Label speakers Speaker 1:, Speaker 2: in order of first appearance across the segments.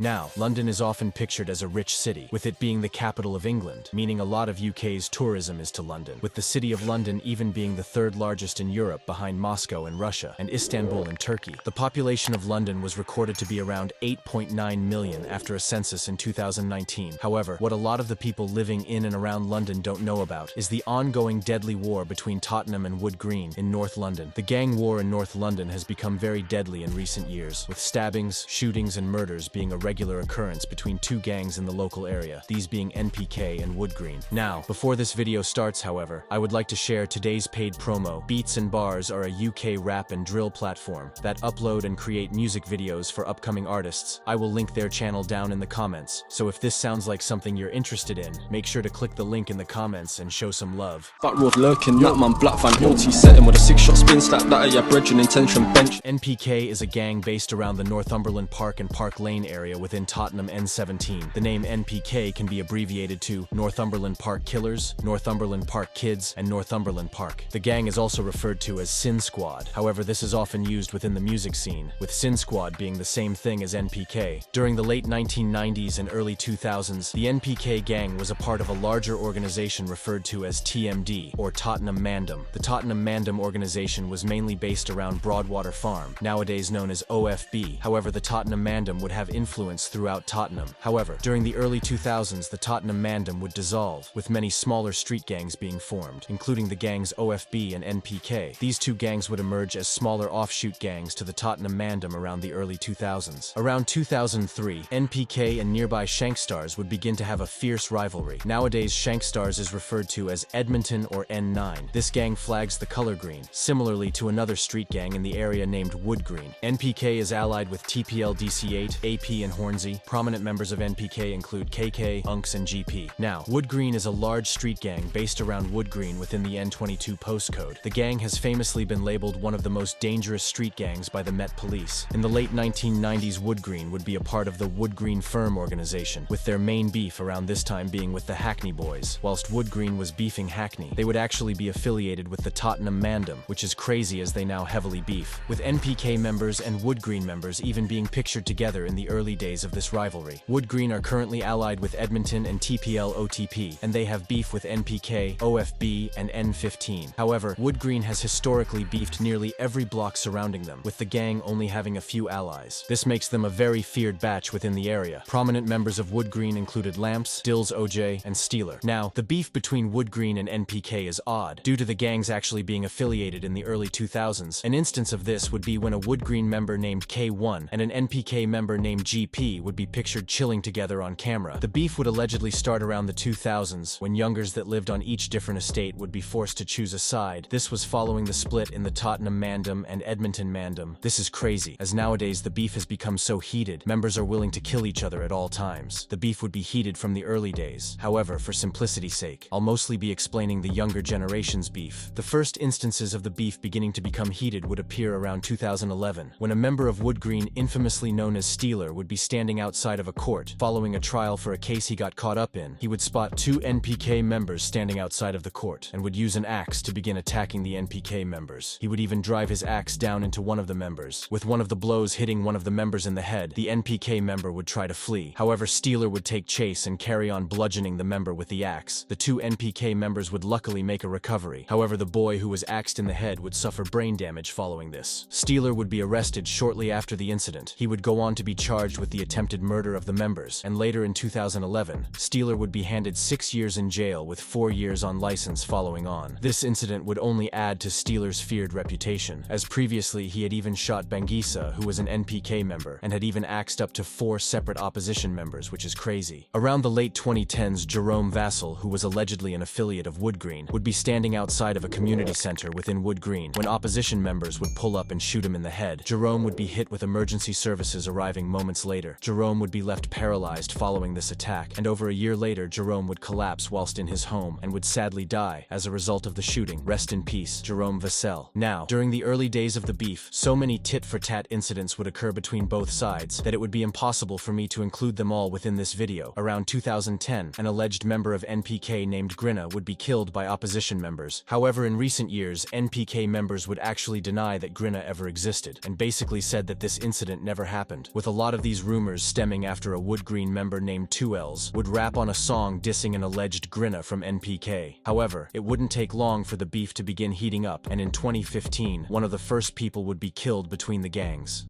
Speaker 1: Now, London is often pictured as a rich city, with it being the capital of England, meaning a lot of UK's tourism is to London, with the city of London even being the third largest in Europe behind Moscow in Russia and Istanbul in Turkey. The population of London was recorded to be around 8.9 million after a census in 2019. However, what a lot of the people living in and around London don't know about is the ongoing deadly war between Tottenham and Woodgreen in North London. The gang war in North London has become very deadly in recent years, with stabbings, shootings, and murders being a regular occurrence between two gangs in the local area, these being NPK and Woodgreen. Now, before this video starts, however, I would like to share today's paid promo. Beats and Bars are a UK rap and drill platform that upload and create music videos for upcoming artists. I will link their channel down in the comments, so if this sounds like something you're interested in, make sure to click the link in the comments and show some love.
Speaker 2: Back road lurking, that man black van OT setting with a 6-shot spin stack that are your brethren intention bench.
Speaker 1: NPK is a gang based around the Northumberland Park and Park Lane area within Tottenham N17. The name NPK can be abbreviated to Northumberland Park Killers, Northumberland Park Kids, and Northumberland Park. The gang is also referred to as Sin Squad. However, this is often used within the music scene, with Sin Squad being the same thing as NPK. During the late 1990s and early 2000s, the NPK gang was a part of a larger organization referred to as TMD, or Tottenham Mandem. The Tottenham Mandem organization was mainly based around Broadwater Farm, nowadays known as OFB. However, the Tottenham Mandem would have influence throughout Tottenham. However, during the early 2000s, the Tottenham Mandem would dissolve, with many smaller street gangs being formed, including the gangs OFB and NPK. These two gangs would emerge as smaller offshoot gangs to the Tottenham Mandem around the early 2000s. Around 2003, NPK and nearby Shankstars would begin to have a fierce rivalry. Nowadays, Shankstars is referred to as Edmonton or N9. This gang flags the color green, similarly to another street gang in the area named Woodgreen. NPK is allied with TPL DC8, AP, and Hornsey. Prominent members of NPK include KK, Unks, and GP. Now, Woodgreen is a large street gang based around Woodgreen within the N22 postcode. The gang has famously been labeled one of the most dangerous street gangs by the Met Police. In the late 1990s, Woodgreen would be a part of the Woodgreen Firm organization, with their main beef around this time being with the Hackney Boys. Whilst Woodgreen was beefing Hackney, they would actually be affiliated with the Tottenham Mandem, which is crazy as they now heavily beef, with NPK members and Woodgreen members even being pictured together in the early days of this rivalry. Woodgreen are currently allied with Edmonton and TPL OTP, and they have beef with NPK, OFB, and N15. However, Woodgreen has historically beefed nearly every block surrounding them, with the gang only having a few allies. This makes them a very feared batch within the area. Prominent members of Woodgreen included Lampz, Dills OJ, and Steeler. Now, the beef between Woodgreen and NPK is odd, due to the gangs actually being affiliated in the early 2000s. An instance of this would be when a Woodgreen member named K1 and an NPK member named GP would be pictured chilling together on camera. The beef would allegedly start around the 2000s, when youngers that lived on each different estate would be forced to choose a side. This was following the split in the Tottenham Mandem and Edmonton Mandem. This is crazy, as nowadays the beef has become so heated, members are willing to kill each other at all times. The beef would be heated from the early days. However, for simplicity's sake, I'll mostly be explaining the younger generation's beef. The first instances of the beef beginning to become heated would appear around 2011, when a member of Woodgreen, infamously known as Steeler, would be standing outside of a court. Following a trial for a case he got caught up in, he would spot two NPK members standing outside of the court, and would use an axe to begin attacking the NPK members. He would even drive his axe down into one of the members. With one of the blows hitting one of the members in the head, the NPK member would try to flee. However, Steeler would take chase and carry on bludgeoning the member with the axe. The two NPK members would luckily make a recovery. However, the boy who was axed in the head would suffer brain damage following this. Steeler would be arrested shortly after the incident. He would go on to be charged with the attempted murder of the members, and later in 2011, Steeler would be handed 6 years in jail with 4 years on license following on. This incident would only add to Steeler's feared reputation, as previously he had even shot Bangisa, who was an NPK member, and had even axed up to 4 separate opposition members, which is crazy. Around the late 2010s, Jerome Vassell, who was allegedly an affiliate of Woodgreen, would be standing outside of a community center within Woodgreen when opposition members would pull up and shoot him in the head. Jerome would be hit with emergency services arriving moments later. Jerome would be left paralyzed following this attack, and over a year later, Jerome would collapse whilst in his home and would sadly die as a result of the shooting. Rest in peace, Jerome Vassell. Now, during the early days of the beef, so many tit-for-tat incidents would occur between both sides that it would be impossible for me to include them all within this video. Around 2010, an alleged member of NPK named Grinna would be killed by opposition members. However, in recent years, NPK members would actually deny that Grinna ever existed, and basically said that this incident never happened. With a lot of these rumors stemming after a Woodgreen member named 2Ls would rap on a song dissing an alleged grinner from NPK. However, it wouldn't take long for the beef to begin heating up, and in 2015, one of the first people would be killed between the gangs.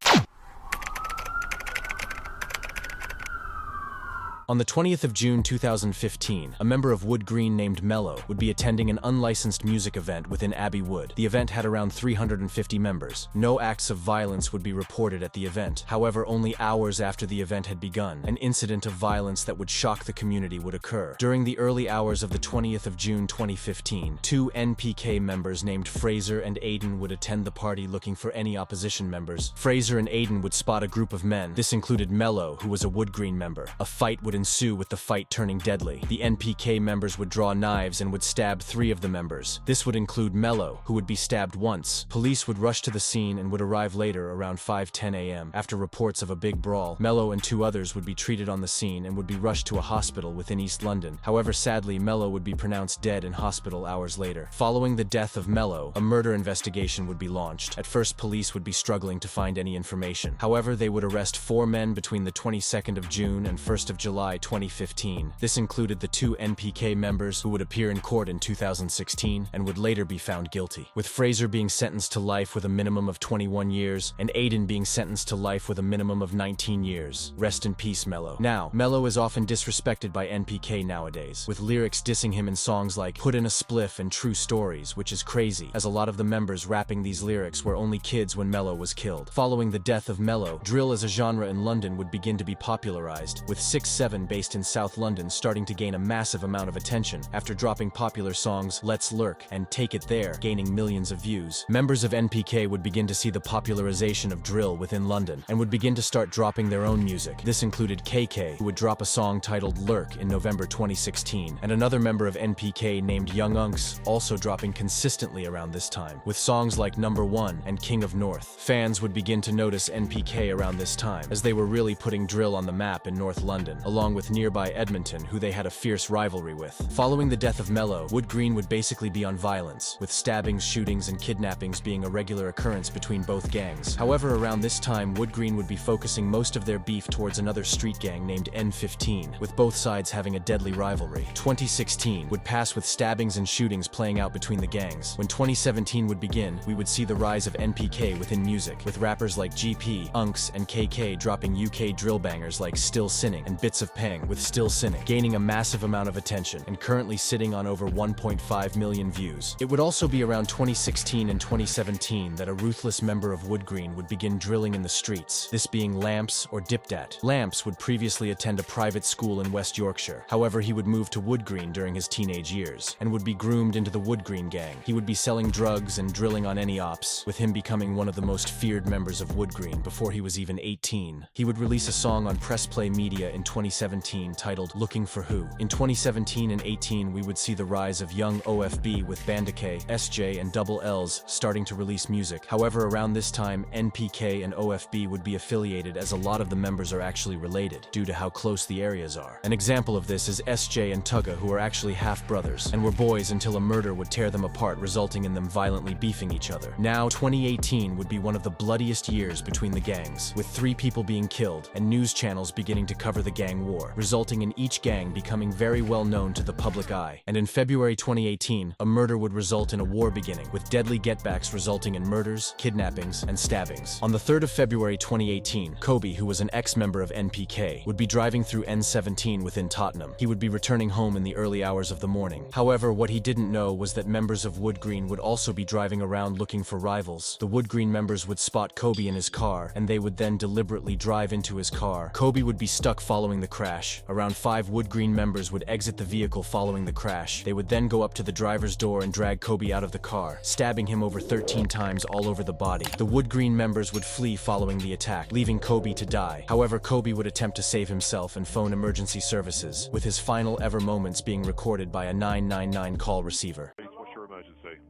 Speaker 1: On the 20th of June 2015, a member of Woodgreen named Mello would be attending an unlicensed music event within Abbey Wood. The event had around 350 members. No acts of violence would be reported at the event. However, only hours after the event had begun, an incident of violence that would shock the community would occur. During the early hours of the 20th of June 2015, two NPK members named Fraser and Aiden would attend the party looking for any opposition members. Fraser and Aiden would spot a group of men. This included Mello, who was a Woodgreen member. A fight would ensue, with the fight turning deadly. The NPK members would draw knives and would stab 3 of the members. This would include Mello, who would be stabbed once. Police would rush to the scene and would arrive later around 5:10 a.m. After reports of a big brawl, Mello and 2 others would be treated on the scene and would be rushed to a hospital within East London. However, sadly, Mello would be pronounced dead in hospital hours later. Following the death of Mello, a murder investigation would be launched. At first, police would be struggling to find any information. However, they would arrest 4 men between the 22nd of June and 1st of July 2015. This included the 2 NPK members who would appear in court in 2016 and would later be found guilty, with Fraser being sentenced to life with a minimum of 21 years and Aiden being sentenced to life with a minimum of 19 years. Rest in peace, Mello. Now, Mello is often disrespected by NPK nowadays, with lyrics dissing him in songs like Put in a Spliff and True Stories, which is crazy, as a lot of the members rapping these lyrics were only kids when Mello was killed. Following the death of Mello, drill as a genre in London would begin to be popularized, with 6-7 based in South London starting to gain a massive amount of attention after dropping popular songs Let's Lurk and Take It There, gaining millions of views. Members of NPK would begin to see the popularization of drill within London and would begin to start dropping their own music. This included KK, who would drop a song titled Lurk in November 2016, and another member of NPK named Young Unks also dropping consistently around this time, with songs like Number 1 and King of North. Fans would begin to notice NPK around this time, as they were really putting drill on the map in North London, along with nearby Edmonton, who they had a fierce rivalry with. Following the death of Mello, Woodgreen would basically be on violence, with stabbings, shootings, and kidnappings being a regular occurrence between both gangs. However, around this time, Woodgreen would be focusing most of their beef towards another street gang named N15, with both sides having a deadly rivalry. 2016 would pass with stabbings and shootings playing out between the gangs. When 2017 would begin, we would see the rise of NPK within music, with rappers like GP, Unks, and KK dropping UK drill bangers like Still Sinning and Bits of Peng, with Still Sinning gaining a massive amount of attention and currently sitting on over 1.5 million views. It would also be around 2016 and 2017 that a ruthless member of Woodgreen would begin drilling in the streets, this being Lampz or Dipdat. Lampz would previously attend a private school in West Yorkshire. However, he would move to Woodgreen during his teenage years and would be groomed into the Woodgreen gang. He would be selling drugs and drilling on any ops, with him becoming one of the most feared members of Woodgreen before he was even 18. He would release a song on Press Play Media in 2017 titled Looking for Who. In 2017 and 18, we would see the rise of young OFB with bandokay, SJ, and double Ls starting to release music. However, around this time, NPK and OFB would be affiliated, as a lot of the members are actually related, due to how close the areas are. An example of this is SJ and Tugga, who are actually half-brothers, and were boys until a murder would tear them apart, resulting in them violently beefing each other. Now, 2018 would be one of the bloodiest years between the gangs, with 3 people being killed, and news channels beginning to cover the gang war, resulting in each gang becoming very well known to the public eye. And in February 2018, a murder would result in a war beginning, with deadly getbacks resulting in murders, kidnappings, and stabbings. On the 3rd of February 2018, Kobi, who was an ex-member of NPK, would be driving through N17 within Tottenham. He would be returning home in the early hours of the morning. However, what he didn't know was that members of Woodgreen would also be driving around looking for rivals. The Woodgreen members would spot Kobi in his car, and they would then deliberately drive into his car. Kobi would be stuck following the crash. Around 5 Woodgreen members would exit the vehicle following the crash. They would then go up to the driver's door and drag Kobi out of the car, stabbing him over 13 times all over the body. The Woodgreen members would flee following the attack, leaving Kobi to die. However, Kobi would attempt to save himself and phone emergency services, with his final ever moments being recorded by a 999 call receiver.
Speaker 3: What's your emergency?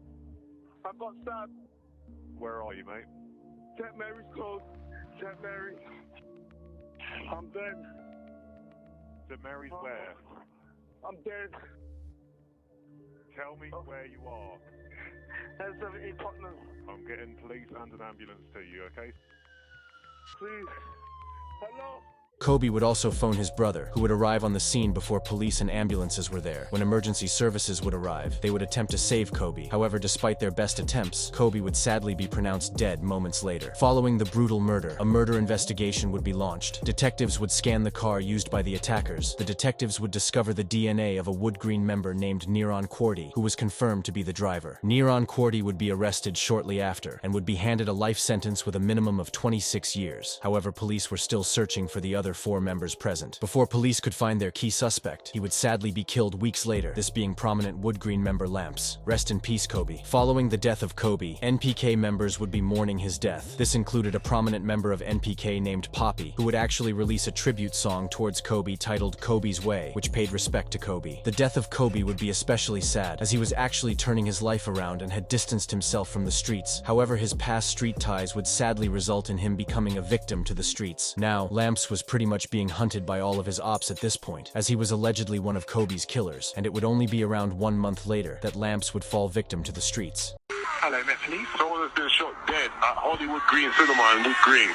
Speaker 4: I've got stabbed.
Speaker 3: Where are you, mate?
Speaker 4: St. Mary's closed. St. Mary's. I'm dead.
Speaker 3: St. Mary's where?
Speaker 4: I'm dead.
Speaker 3: Tell me where you are.
Speaker 4: N17 Tottenham.
Speaker 3: I'm getting police and an ambulance to you, okay?
Speaker 4: Please. Hello?
Speaker 1: Kobi would also phone his brother, who would arrive on the scene before police and ambulances were there. When emergency services would arrive, they would attempt to save Kobi. However, despite their best attempts, Kobi would sadly be pronounced dead moments later. Following the brutal murder, a murder investigation would be launched. Detectives would scan the car used by the attackers. The detectives would discover the DNA of a Woodgreen member named Quarty, who was confirmed to be the driver. Quarty would be arrested shortly after, and would be handed a life sentence with a minimum of 26 years. However, police were still searching for the other 4 members present. Before police could find their key suspect, he would sadly be killed weeks later, this being prominent Woodgreen member Lampz. Rest in peace, Kobi. Following the death of Kobi, NPK members would be mourning his death. This included a prominent member of NPK named Poppy, who would actually release a tribute song towards Kobi titled Kobi's Way, which paid respect to Kobi. The death of Kobi would be especially sad, as he was actually turning his life around and had distanced himself from the streets. However, his past street ties would sadly result in him becoming a victim to the streets. Now, Lampz was pretty much being hunted by all of his ops at this point, as he was allegedly one of Kobi's killers, and it would only be around 1 month later that Lampz would fall victim to the streets.
Speaker 4: Hello, Met Police.
Speaker 3: Someone has been shot dead at Hollywood Green Cinema in Woodgreen.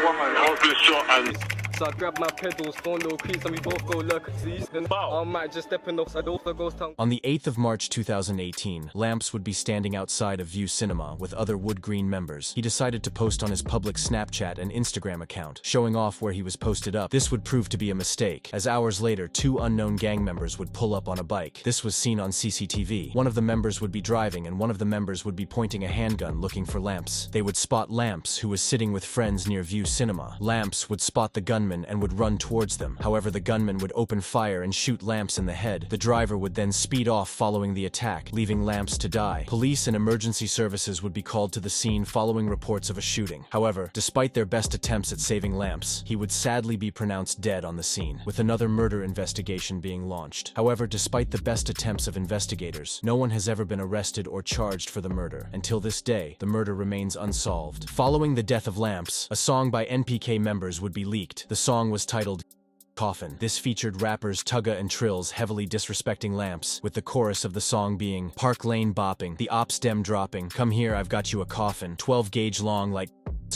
Speaker 3: Someone's been shot and...
Speaker 5: So I grab my pedals, phone little creeps, and we both go look at these. Then I might just step in the side off the ghost town.
Speaker 1: On the 8th of March 2018, Lampz would be standing outside of View Cinema with other Woodgreen members. He decided to post on his public Snapchat and Instagram account, showing off where he was posted up. This would prove to be a mistake, as hours later, 2 unknown gang members would pull up on a bike. This was seen on CCTV. One of the members would be driving, and one of the members would be pointing a handgun looking for Lampz. They would spot Lampz, who was sitting with friends near View Cinema. Lampz would spot the gunman and would run towards them. However, the gunman would open fire and shoot Lampz in the head. The driver would then speed off following the attack, leaving Lampz to die. Police and emergency services would be called to the scene following reports of a shooting. However, despite their best attempts at saving Lampz, he would sadly be pronounced dead on the scene, with another murder investigation being launched. However, despite the best attempts of investigators, no one has ever been arrested or charged for the murder. Until this day, the murder remains unsolved. Following the death of Lampz, a song by NPK members would be leaked. The song was titled Coffin. This featured rappers Tugga and Trills heavily disrespecting Lampz, with the chorus of the song being Park Lane bopping, the ops dem dropping, come here I've got you a coffin, 12 gauge long like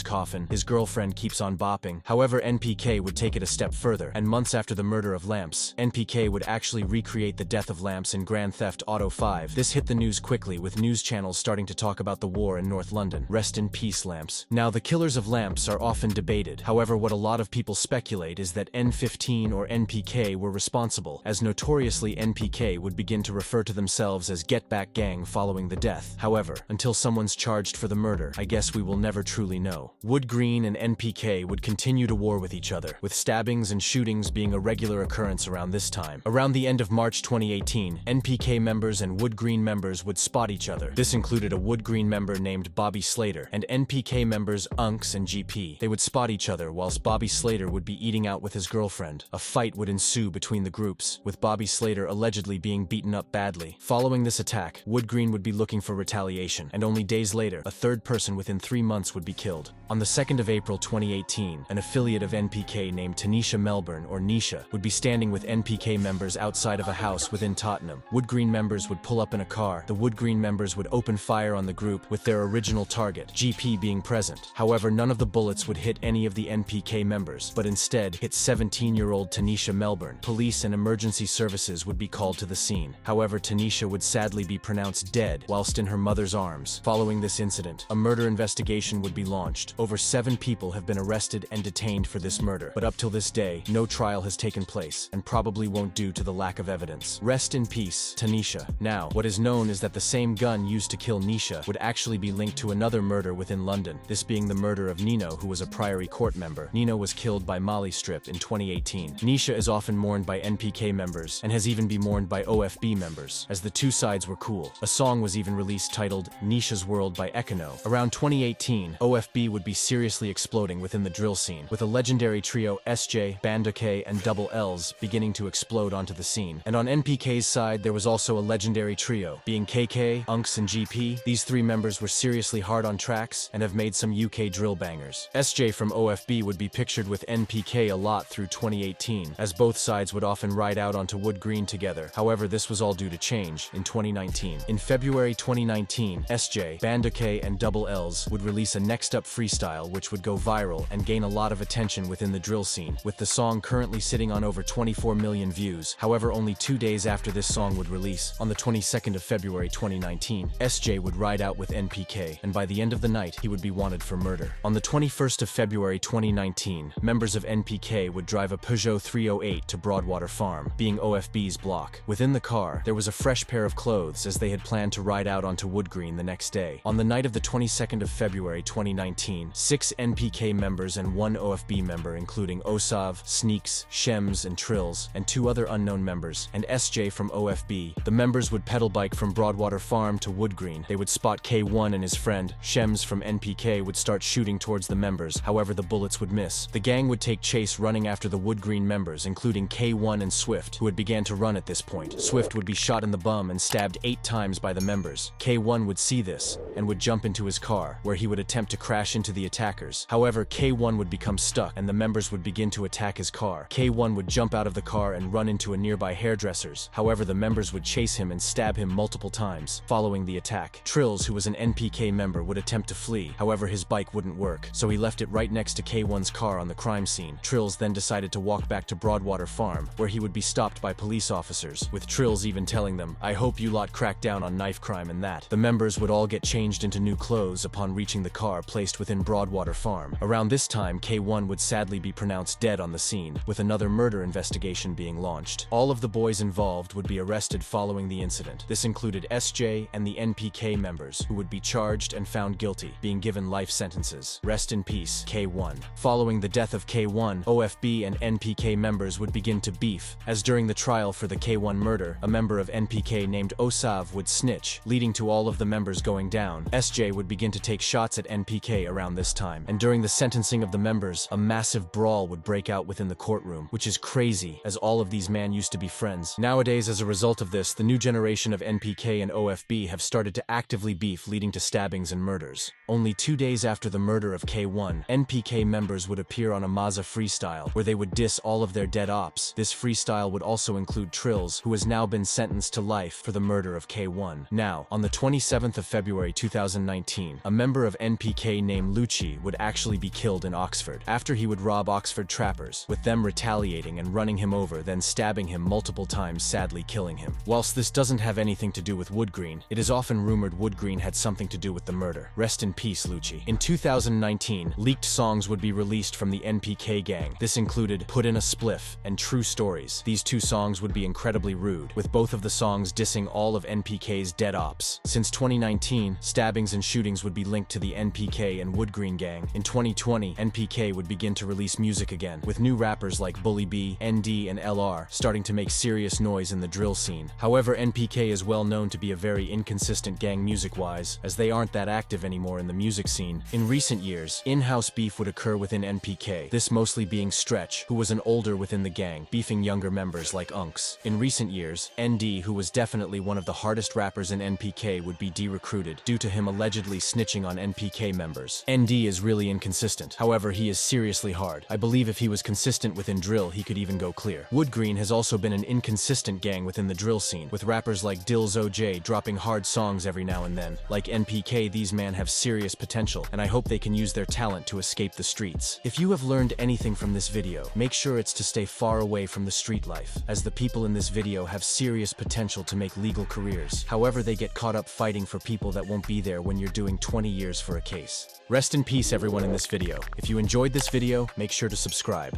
Speaker 1: coffin. His girlfriend keeps on bopping. However, NPK would take it a step further, and months after the murder of Lampz, NPK would actually recreate the death of Lampz in Grand Theft Auto 5. This hit the news quickly, with news channels starting to talk about the war in North London. Rest in peace, Lampz. Now, the killers of Lampz are often debated. However, what a lot of people speculate is that N15 or NPK were responsible, as notoriously NPK would begin to refer to themselves as Get Back Gang following the death. However, until someone's charged for the murder, I guess we will never truly know. Woodgreen and NPK would continue to war with each other, with stabbings and shootings being a regular occurrence around this time. Around the end of March 2018, NPK members and Woodgreen members would spot each other. This included a Woodgreen member named Bobby Slater, and NPK members Unks and GP. They would spot each other whilst Bobby Slater would be eating out with his girlfriend. A fight would ensue between the groups, with Bobby Slater allegedly being beaten up badly. Following this attack, Woodgreen would be looking for retaliation, and only days later, a third person within 3 months would be killed. On the 2nd of April 2018, an affiliate of NPK named Tanisha Melbourne, or Nesha, would be standing with NPK members outside of a house within Tottenham. Woodgreen members would pull up in a car. The Woodgreen members would open fire on the group, with their original target, GP, being present. However, none of the bullets would hit any of the NPK members, but instead hit 17-year-old Tanisha Melbourne. Police and emergency services would be called to the scene. However, Tanisha would sadly be pronounced dead whilst in her mother's arms. Following this incident, a murder investigation would be launched. Over 7 people have been arrested and detained for this murder, but up till this day, no trial has taken place, and probably won't due to the lack of evidence. Rest in peace, Tanisha. Now, what is known is that the same gun used to kill Nesha would actually be linked to another murder within London, this being the murder of Nino, who was a Priory Court member. Nino was killed by Molly Strip in 2018. Nesha is often mourned by NPK members, and has even been mourned by OFB members, as the two sides were cool. A song was even released titled Nesha's World by Econo. Around 2018, OFB would be seriously exploding within the drill scene, with a legendary trio SJ, bandokay, and double L's beginning to explode onto the scene. And on NPK's side, there was also a legendary trio, being KK, Unks, and GP. These 3 members were seriously hard on tracks, and have made some UK drill bangers. SJ from OFB would be pictured with NPK a lot through 2018, as both sides would often ride out onto Woodgreen together. However, this was all due to change in 2019. In February 2019, SJ, bandokay, and double L's would release a Next Up freestyle which would go viral and gain a lot of attention within the drill scene, with the song currently sitting on over 24 million views. However, only 2 days after this song would release, on the 22nd of February 2019, SJ would ride out with NPK, and by the end of the night, he would be wanted for murder. On the 21st of February 2019, members of NPK would drive a Peugeot 308 to Broadwater Farm, being OFB's block. Within the car, there was a fresh pair of clothes as they had planned to ride out onto Woodgreen the next day. On the night of the 22nd of February 2019, 6 NPK members and 1 OFB member, including Osav, Sneaks, Shems, and Trills, and 2 other unknown members, and SJ from OFB. The members would pedal bike from Broadwater Farm to Woodgreen. They would spot K1 and his friend, Shems from NPK, would start shooting towards the members, however the bullets would miss. The gang would take chase running after the Woodgreen members, including K1 and Swift, who had began to run at this point. Swift would be shot in the bum and stabbed 8 times by the members. K1 would see this, and would jump into his car, where he would attempt to crash into the attackers. However, K1 would become stuck, and the members would begin to attack his car. K1 would jump out of the car and run into a nearby hairdresser's. However, the members would chase him and stab him multiple times. Following the attack, Trills, who was an NPK member, would attempt to flee. However, his bike wouldn't work, so he left it right next to K1's car on the crime scene. Trills then decided to walk back to Broadwater Farm, where he would be stopped by police officers, with Trills even telling them, "I hope you lot crack down on knife crime and that." The members would all get changed into new clothes upon reaching the car placed within Broadwater Farm. Around this time, K1 would sadly be pronounced dead on the scene, with another murder investigation being launched. All of the boys involved would be arrested following the incident. This included SJ and the NPK members, who would be charged and found guilty, being given life sentences. Rest in peace, K1. Following the death of K1, OFB and NPK members would begin to beef, as during the trial for the K1 murder, a member of NPK named Osav would snitch, leading to all of the members going down. SJ would begin to take shots at NPK around this time, and during the sentencing of the members, a massive brawl would break out within the courtroom, which is crazy, as all of these men used to be friends. Nowadays, as a result of this, the new generation of NPK and OFB have started to actively beef, leading to stabbings and murders. Only 2 days after the murder of K1, NPK members would appear on a Mazza freestyle, where they would diss all of their dead ops. This freestyle would also include Trills, who has now been sentenced to life for the murder of K1. Now, on the 27th of February 2019, a member of NPK named Lucci would actually be killed in Oxford, after he would rob Oxford trappers, with them retaliating and running him over, then stabbing him multiple times, sadly killing him. Whilst this doesn't have anything to do with Woodgreen, it is often rumored Woodgreen had something to do with the murder. Rest in peace, Lucci. In 2019, leaked songs would be released from the NPK gang. This included Put in a Spliff and True Stories. These 2 songs would be incredibly rude, with both of the songs dissing all of NPK's dead ops. Since 2019, stabbings and shootings would be linked to the NPK and Woodgreen gang. In 2020, NPK would begin to release music again, with new rappers like Bully B, ND, and LR starting to make serious noise in the drill scene. However, NPK is well known to be a very inconsistent gang music-wise, as they aren't that active anymore in the music scene. In recent years, in-house beef would occur within NPK, this mostly being Stretch, who was an older within the gang, beefing younger members like Unks. In recent years, ND, who was definitely one of the hardest rappers in NPK, would be de-recruited due to him allegedly snitching on NPK members. ND is really inconsistent, however he is seriously hard. I believe if he was consistent within drill, he could even go clear. Woodgreen has also been an inconsistent gang within the drill scene, with rappers like Dills OJ dropping hard songs every now and then. Like NPK, these men have serious potential, and I hope they can use their talent to escape the streets. If you have learned anything from this video, make sure it's to stay far away from the street life, as the people in this video have serious potential to make legal careers. However, they get caught up fighting for people that won't be there when you're doing 20 years for a case. Rest in peace, everyone in this video. If you enjoyed this video, make sure to subscribe.